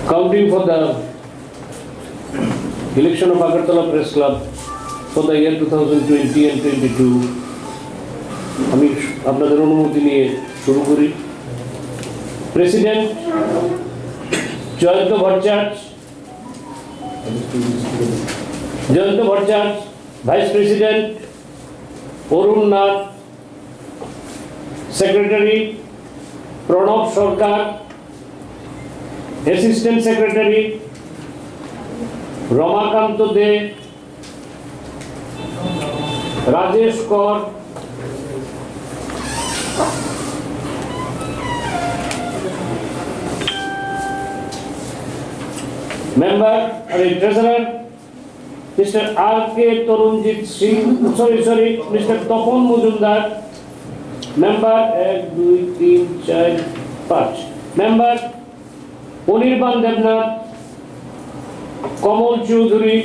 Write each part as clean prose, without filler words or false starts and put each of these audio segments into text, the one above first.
Counting for the election of Agartala Press Club for the year 2020 and 22, আমি আপনাদের অনুমতি নিয়ে শুরু করি। President Jayanta Bhattacharya, vice president Arun Nath, secretary Pranab Sarkar, assistant secretary Ramakanta De, Rajesh Kar, member treasurer Mr. R.K. Torunjit Singh, Mr. Topon Mujumdar, member 1, 2, 3, 4, 5, member Onirban Devnath, Kamal Choudhury,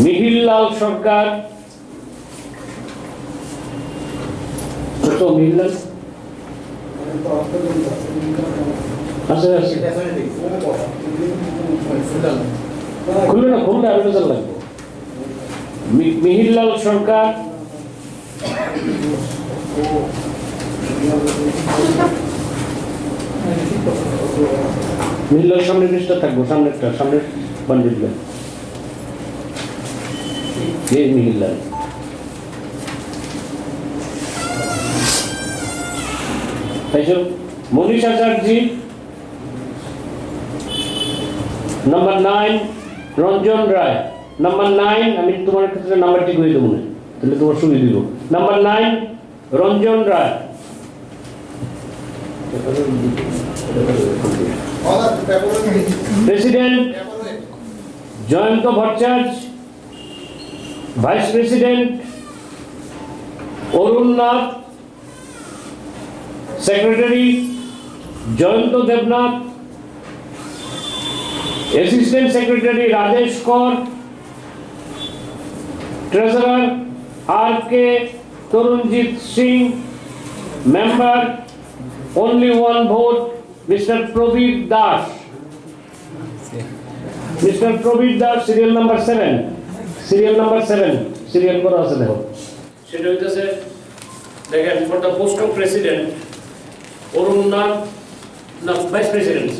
Mihil Lal Sarkar, Mihil Lal Mihil Lal Sarkar, Mihil Lal সামনে পৃষ্ঠা থাকবো, সামনের বান্ডিলটা এই Mihil Lal। Monisha Chatterjee, number 9 Ranjan Rai, number 9 আমি তোমার ক্ষেত্রে নাম্বারটি কই দেব না তাহলে তোমার সুবিধা দিব। number 9 Ranjan Rai, President Jayanta Bhattacharya, Vice President Arun Nath, Secretary Jayanta Devnath, Assistant Secretary Rajesh Kaur, Treasurer R.K. Torunjit Singh, Member only one vote Mr. Probit Das, Mr. Probit Das, serial number 7, serial করা আছে দেখো। সেটা হইতাছে দেখেন for the post of president অরুণ নাথ না vice president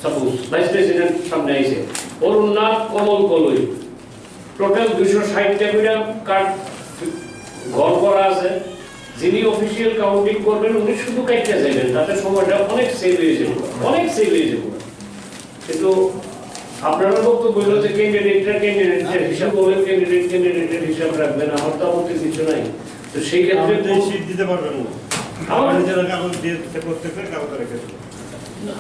suppose vice president সামনে আইছে অরুণ নাথ কমল কলই total 260 টা করে কার্ড ঘর করা আছে। যিনি অফিশিয়াল কাউন্টিং করবেন উনি শুধু কাটতে যাবেন, তাতে সময়টা অনেক সেভ হয়ে যাবে। কিন্তু আপনারা বক্তব্য বললো যে ক্যান্ডিডেটের হিসাব করবেন, ক্যান্ডিডেটের হিসাব রাখবেন, আমার তো আপত্তি কিছু নাই। তো সেই ক্ষেত্রে শীট দিতে পারবেন না, আমার নিজের কাগজ দিয়ে প্রত্যেকটা কাগজ রেখে দেব।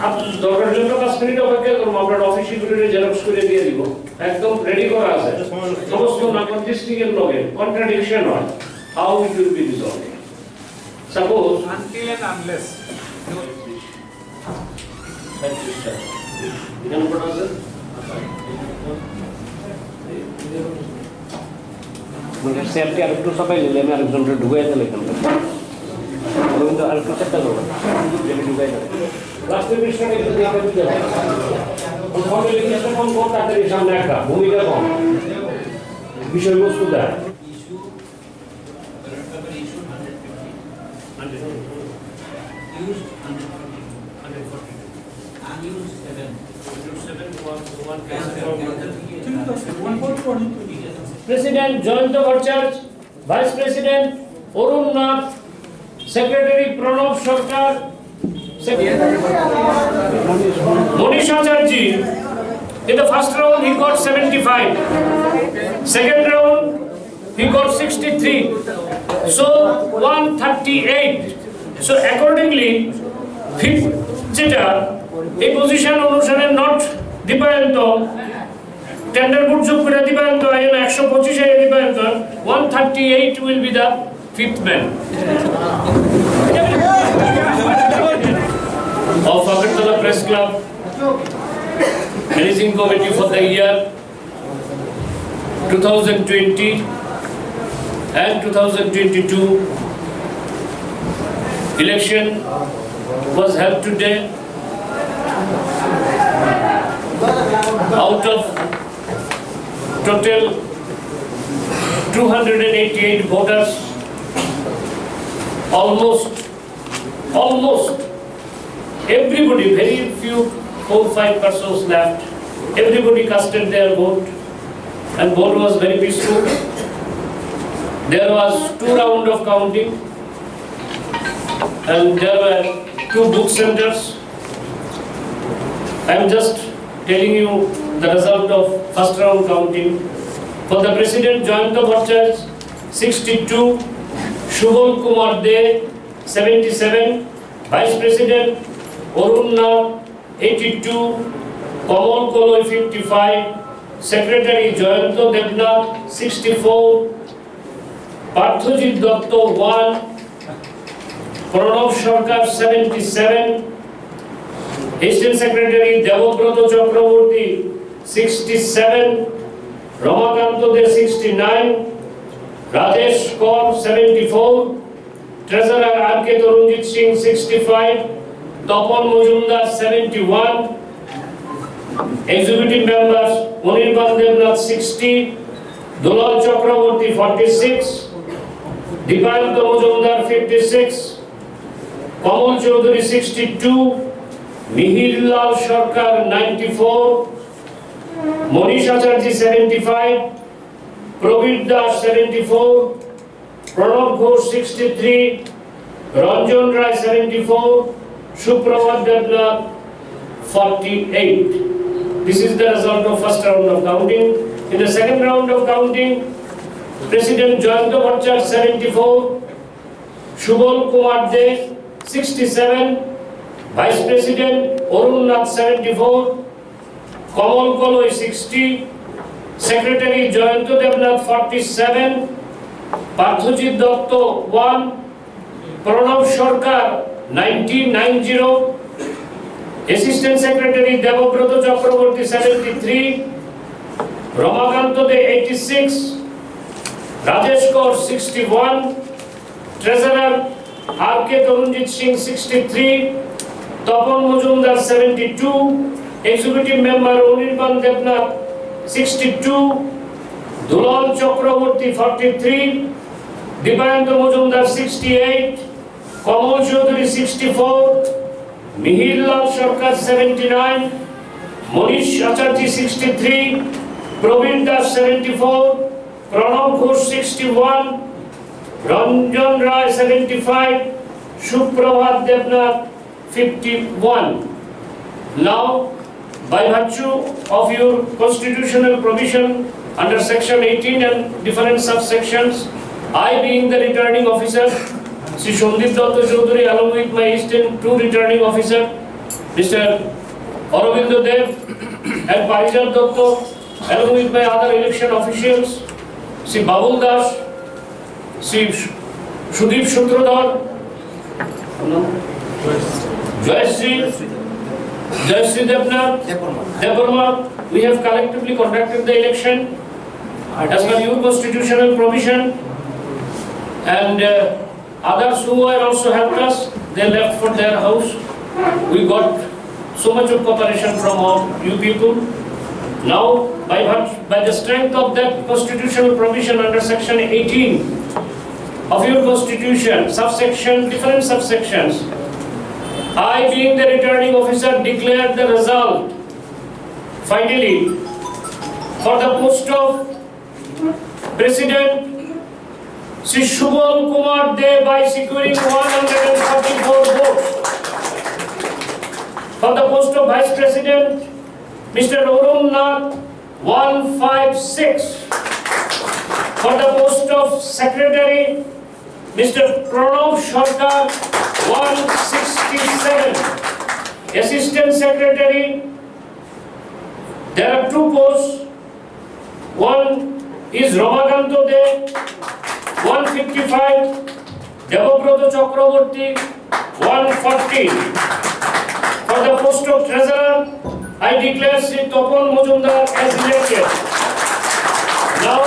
আপনি দরকার জন্য 5 মিনিট অপেক্ষা করুন, আমরা অফিসিয়ালি জেরক্স করে দিয়ে দিব, একদম রেডি করা আছে। সমস্ত নাম্বার ডিস্ট্রিক্টের লগে কন্ট্রাডিকশন হয়, how it will be resolved. Suppose until and unless এখানে পড়া আছে মানে সেলটি আর একটু সবাই নিলে আমি আরেকজনকে ঢুকাই দিলে এখানে কিন্তু আর একটু চেষ্টা করবো যদি ঢুকাই দেয় লাস্টের বিষয়টা একটু দেখে দিতে হবে। ফর্মে লিখিয়েছে কোন কোন তাড়াতাড়ি সামনে একটা ভূমিকা কম বিষয়বস্তু দেয়। President Jayanta Bhattacharya, Vice President Arun Nath, Secretary Pranab Sarkar, Monisha Chatterjee. In the first round he got 75, second round he got 63, so 138. So accordingly, যেটা এই পজিশন অনুসারে নট ডিপেন্ড টেন্ডার বুট যোগ করে ডিপেন্ড হয় না 125 এর depend 138 will be the fifth man of Agartala Press Club Managing Committee for the year 2020 and 2022 election was held today. Out of total 288 voters, almost everybody, very few 4-5 persons left. Everybody casted their vote, and vote was very peaceful. There was 2 rounds of counting, and there were 2 book centers. I am just telling you the result of first round counting. For the President, Jayanta Bhattacharya 62, Shubham Kumar De 77, Vice President Arunna 82, Kamal Koloi 55, Secretary Jayanta Devnath 64, Parthojit Datta 1, Pranab Sarkar 77, Assistant Secretary Devobrata Chakraborty 67, Ramakanto De 69, Rajesh Kaur 74, Treasurer R.K. Tarunjit Singh 65, Tapan Mujumdar 71, Executive Members Munirban Devnath 60, Dulal Chakraborty 46, Dipayanta Mujumdar 56, Kamal Chaudhary 62, Mihir Lal Sarkar 94, Monish Acharji 75, Pravir Das 74, Pranab Ghosh 63, Ranjan Rai 74, Suprabhat Devnath 48. This is the result of first round of counting. In the second round of counting, President Jayanta Bhattacharya 74, Shubham Kumar De 67, Vice President Arunnath 74, Kamal Koloi 60, Secretary Jayanta Devnath 47, Parthojit Datta 1, Pranab Sarkar 90, Assistant Secretary Devobrata Chakraborty 73, Ramakanta De 86, Rajesh Kaur 61, Treasurer R.K. Tarunjit Singh 63, Tapan Mujumdar 72, Executive Member Munirban Devnath 62, Dulal Chakraborty 43, Dipayanta Mujumdar 68, Kamal Chaudhary 64, Mihir Lal Sarkar 79, Monish Acharji 63, Pravir Das 74, Pranab Ghosh 61, Ranjan Rai 75, Suprabhat Devnath 51. Now, by virtue of your constitutional provision under section 18 and different subsections, I being the returning officer, Sri Sandip Datta Chaudhary along with my assistant 2 returning officer, Mr. Aurobindo Dev and Parijat Datta, along with my other election officials, Sri Babul Das, Sri Sudip Sutradhar, Jayasri Devnath, we have collectively conducted the election as per your constitutional provision, and others who have also helped us, they left for their house. We got so much of cooperation from all you people. Now, by the strength of that constitutional provision under section 18 of your constitution, different subsections, I, being the returning officer, declared the result. Finally, for the post of President, Sri Shubham Kumar De by securing 144 votes. For the post of Vice President, Mr. Arunnath 156. For the post of Secretary, Mr. Pranab Sarkar 167. Assistant Secretary, there are 2 posts. One is Ramakanto De, 155. Devobroto Chakraborty, 140. For the post of Treasurer, I declare Sri Topon Mujumdar as elected. Now,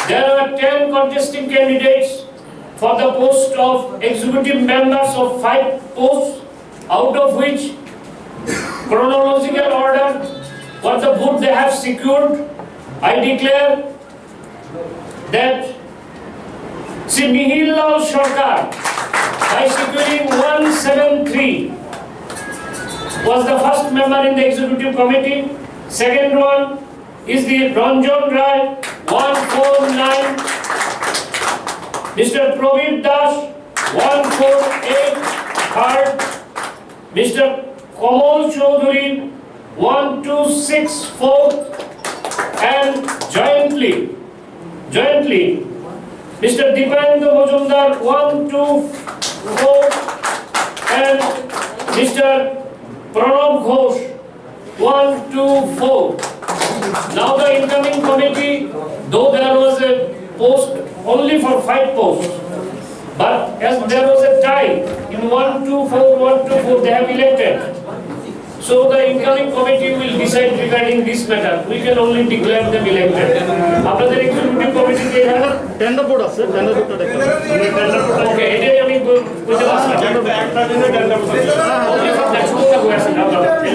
there are 10 contesting candidates for the post of executive members of 5 posts, out of which chronological order, what the vote they have secured, I declare that Sri Mihillal Sarkar, by securing 173, was the first member in the executive committee. Second one is the Ranjan Rai, 149. Mr. Pravir Das, 148. Third, Mr. Kamal Chaudhary, 126. And jointly, Mr. Dipendra Majumdar, 124. And Mr. Pranab Ghosh, 124. Now the incoming committee, though there was a post only for 5 posts, but as there was a tie in 124, they have elected. So the incoming committee will decide regarding this matter. We can only declare them elected. After the executive committee, they have tender board আছে tender board টা okay. It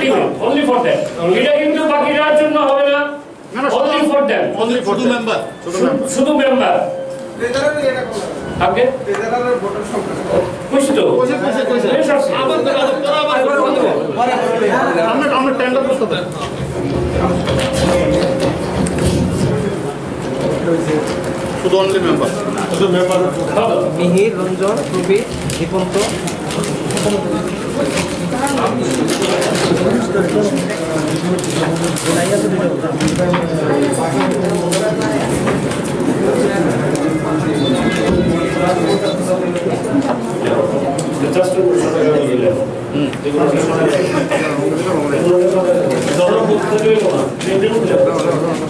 is only for that. এটা কিন্তু বাকিটার জন্য হবে না। Only for them. Only for the member. শুধু member. আগে বুঝতো আমরা টেন্ডার করতে পারি শুধু only member Mihir Ranjan Prabir Dipanta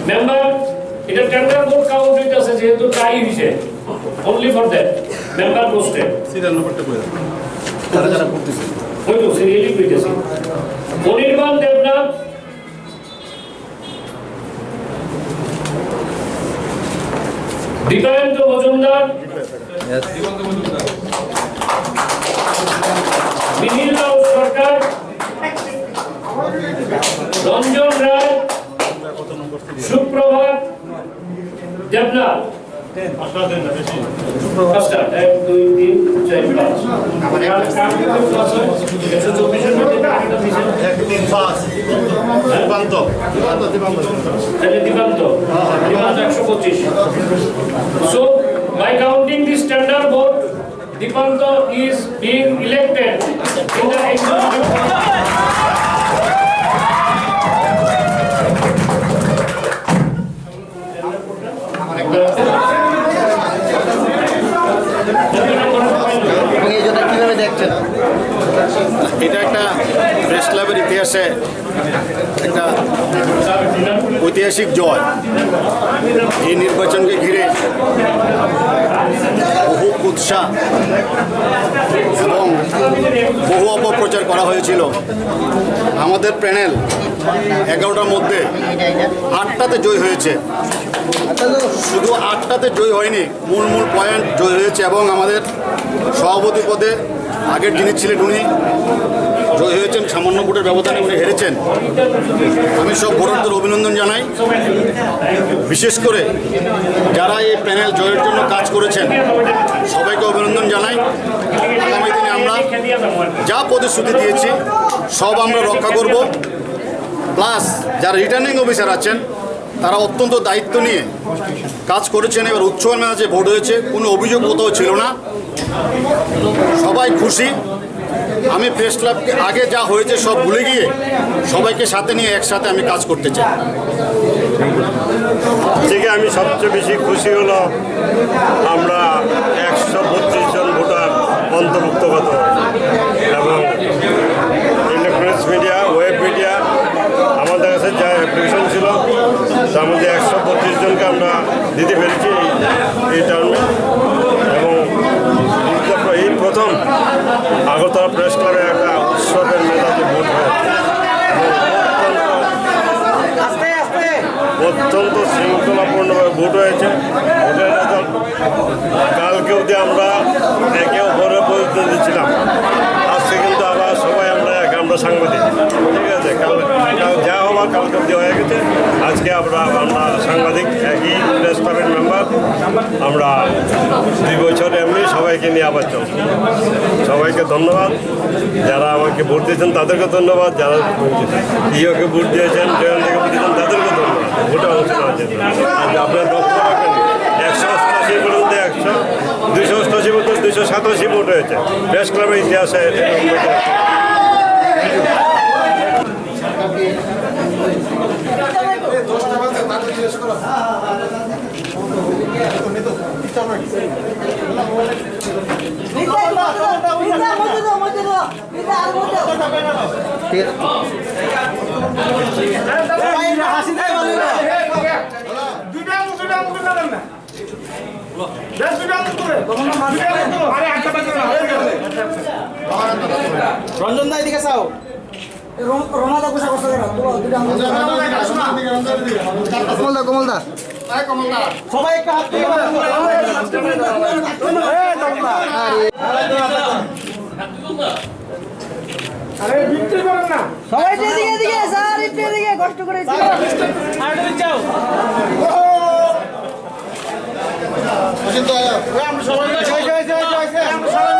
member, এটা টেন্ডার বোর্ড কাউন্ট হইতাছে যেহেতু টাই হইছে only for that member posted serial নাম্বারটা কই দাও যারা যারা করতেছে ওই তো সিরিয়ালি কইতেছি অনির্বাণ দেবনাথ দীপায়ন্ত মজুমদার মিহিরলাল সরকার রঞ্জন রায় সুপ্রভাত Debnath So, by counting this standard vote, Dipanta is being elected in the executive কিভাবে দেখছেন এটা একটা প্রেস ক্লাবের ইতিহাসে একটা ঐতিহাসিক জয় এই নির্বাচনকে ঘিরে বহু উৎসাহ এবং বহু অপপ্রচার করা হয়েছিল আমাদের প্যানেল 11টার মধ্যে 8টাতে জয় হয়েছে শুধু 8টাতে জয় হয়নি মূল পয়েন্ট জয় হয়েছে এবং আমাদের সভাপতি পদে আগের যিনি ছিলেন উনি জয় হয়েছেন সামান্য ভোটের ব্যবধানে উনি হেরেছেন আমি সব ভোটারদের অভিনন্দন জানাই বিশেষ করে যারা এই প্যানেল জয়ের জন্য কাজ করেছেন সবাইকে অভিনন্দন জানাই আগামী দিনে আমরা যা প্রতিশ্রুতি দিয়েছি সব আমরা রক্ষা করব প্লাস যারা রিটার্নিং অফিসার আছেন তারা অত্যন্ত দায়িত্ব নিয়ে কাজ করেছেন এবার উচ্ছ্বাসের মেজাজে ভোট হয়েছে কোনো অভিযোগ কোথাও ছিল না সবাই খুশি আমি প্রেস ক্লাবকে আগে যা হয়েছে সব ভুলে গিয়ে সবাইকে সাথে নিয়ে একসাথে আমি কাজ করতে চাই থেকে আমি সবচেয়ে বেশি খুশি হলো আমরা 132 জন ভোটার অন্তর্ভুক্ত করতে হবে এবং ইলেকট্রনিক্স মিডিয়া, ওয়েব মিডিয়া আমাদের কাছে যা অ্যাপ্লিকেশন ছিল তার মধ্যে 132 জনকে আমরা দিতে পেরেছি এই টার্মে। এবং এই প্রথম আগরতলা প্রেস ক্লাবে একটা উৎসবের মেধাতে ভোট হয়েছে। অত্যন্ত শৃঙ্খলাপূর্ণভাবে ভোট হয়েছে। ভোটের রেজাল্ট কালকে অবধি আমরা একে অপরের পরিচয় দিচ্ছিলাম, আজকে কিন্তু আবার সবাই আমরা সাংবাদিক, ঠিক আছে। কাল যা হওয়ার কালকে অবধি হয়ে গেছে, আজকে আমরা সাংবাদিক একই প্রেস ক্লাবের মেম্বার। আমরা 2 বছর এমনি সবাইকে নিয়ে আবার চলব। সবাইকে ধন্যবাদ, যারা আমাকে ভোট দিয়েছেন তাদেরকে ধন্যবাদ, যারা ইওকে ভোট দিয়েছেন, জয়ন্তকে ভোট দিয়েছেন তাদেরকে ধন্যবাদ। ভোটে অংশ নেওয়ার জন্য আপনার লক্ষ্য রাখবেন 188 বলতে 288 বলতে 287 ভোট হয়েছে প্রেস ক্লাবের ইতিহাসে। রঞ্জন দা এদিকে চাও। রমাদা কোসা করতে দাও। কমল দা সবাই একটা হাত তুলে আরে বিক্রি করেন না সবাই এদিকে এদিকে স্যার এদিকে কষ্ট করে যাও। কিন্তু আমরা সবাই আমরা সবাই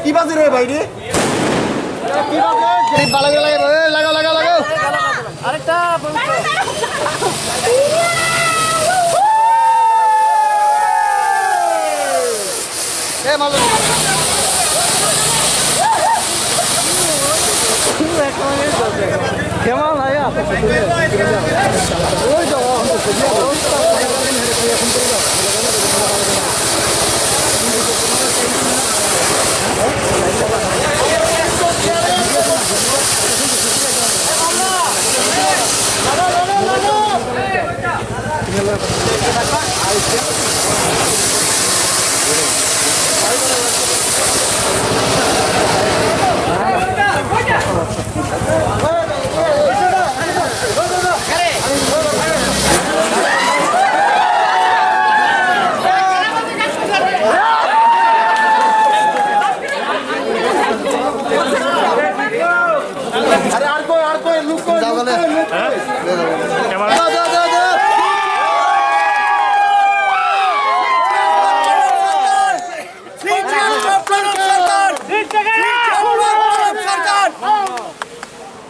কি বাজে রে বাইরে কি বাজে লাগাও লাগাও লাগাও আরেকটা এ মালো কেমন আয়া ওই তো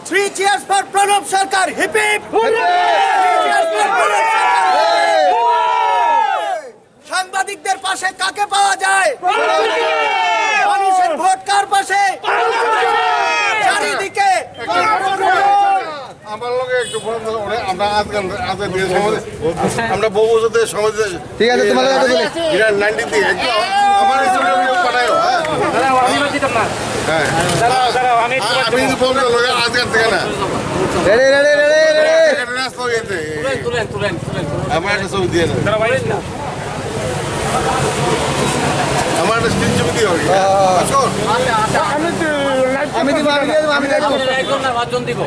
Three cheers for Pranab Sarkar. Hip hip. সাংবাদিকদের পাশে কাকে পাওয়া যায়? মানুষের ভোট কার পাশে? চারিদিকে আমার লগে একটু আমরা আজকে দিয়ে আমরা বহু সাথে সমাজ ঠিক আছে তোমার লগে বলে এটা 90 দিয়ে একটু আমার স্টুডিও পাঠায়ো হ্যাঁ দাঁড়াও আমি বলছিলাম না হ্যাঁ দাঁড়াও আমি বলবো লগে আজকে থেকে না রেডি রেডি রেডি রেডি এটা রাস্তা হইতে তুলেন আমার একটা ছবি দিয়ে না দাঁড়াও ভাই না আমার একটা স্ক্রিন ছবি দিয়ে হবে আমি দিব আমি দিব লাইক করুন না 5 জন দিব